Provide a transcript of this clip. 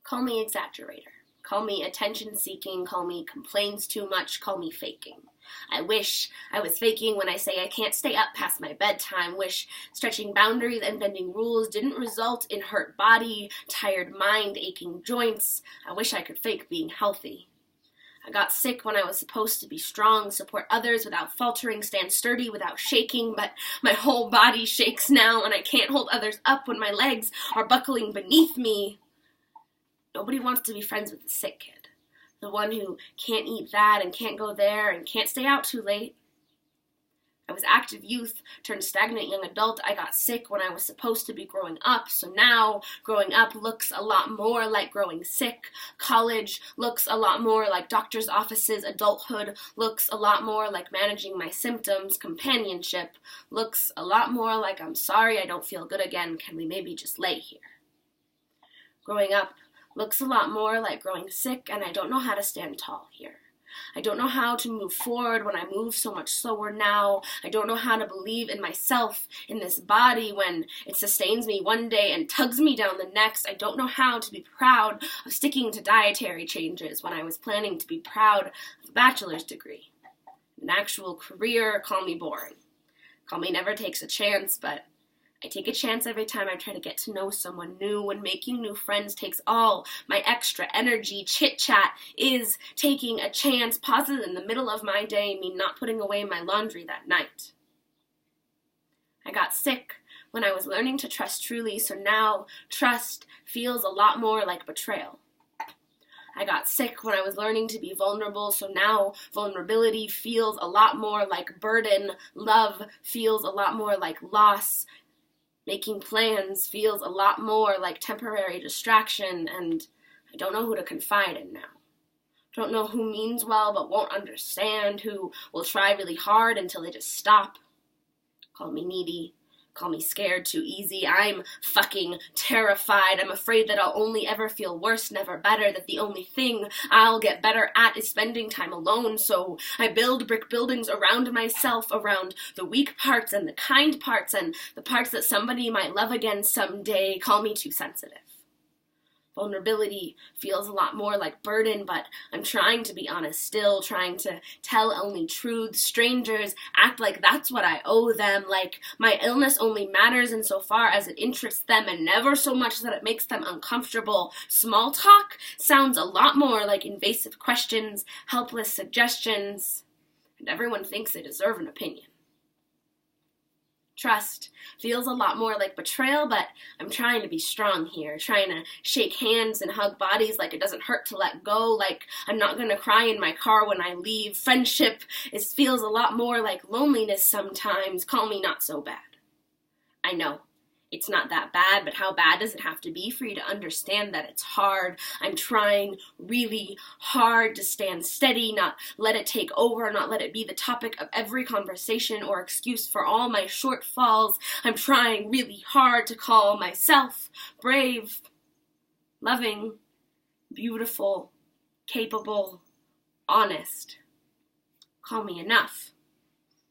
Call me exaggerator. Call me attention-seeking. Call me complains too much. Call me faking. I wish I was faking when I say I can't stay up past my bedtime. Wish stretching boundaries and bending rules didn't result in hurt body, tired mind, aching joints. I wish I could fake being healthy. I got sick when I was supposed to be strong, support others without faltering, stand sturdy without shaking, but my whole body shakes now and I can't hold others up when my legs are buckling beneath me. Nobody wants to be friends with the sick kid, the one who can't eat that and can't go there and can't stay out too late. I was active youth turned stagnant young adult. I got sick when I was supposed to be growing up, so now growing up looks a lot more like growing sick. College looks a lot more like doctor's offices. Adulthood looks a lot more like managing my symptoms. Companionship looks a lot more like I'm sorry I don't feel good again. Can we maybe just lay here? Growing up looks a lot more like growing sick, and I don't know how to stand tall here. I don't know how to move forward when I move so much slower now. I don't know how to believe in myself, in this body, when it sustains me one day and tugs me down the next. I don't know how to be proud of sticking to dietary changes when I was planning to be proud of a bachelor's degree. An actual career, call me boring. Call me never takes a chance, but I take a chance every time I try to get to know someone new. When making new friends takes all my extra energy, chit-chat is taking a chance. Pauses in the middle of my day mean not putting away my laundry that night. I got sick when I was learning to trust truly, so now trust feels a lot more like betrayal. I got sick when I was learning to be vulnerable, so now vulnerability feels a lot more like burden. Love feels a lot more like loss. Making plans feels a lot more like temporary distraction, and I don't know who to confide in now. Don't know who means well but won't understand, who will try really hard until they just stop. Call me needy. Call me scared too easy. I'm fucking terrified. I'm afraid that I'll only ever feel worse, never better, that the only thing I'll get better at is spending time alone. So I build brick buildings around myself, around the weak parts and the kind parts and the parts that somebody might love again someday. Call me too sensitive. Vulnerability feels a lot more like burden, but I'm trying to be honest still, trying to tell only truths. Strangers act like that's what I owe them, like my illness only matters insofar as it interests them and never so much that it makes them uncomfortable. Small talk sounds a lot more like invasive questions, helpless suggestions, and everyone thinks they deserve an opinion. Trust feels a lot more like betrayal, but I'm trying to be strong here, trying to shake hands and hug bodies like it doesn't hurt to let go, like I'm not going to cry in my car when I leave. Friendship feels a lot more like loneliness sometimes. Call me not so bad. I know. It's not that bad, but how bad does it have to be for you to understand that it's hard? I'm trying really hard to stand steady, not let it take over, not let it be the topic of every conversation or excuse for all my shortfalls. I'm trying really hard to call myself brave, loving, beautiful, capable, honest. Call me enough.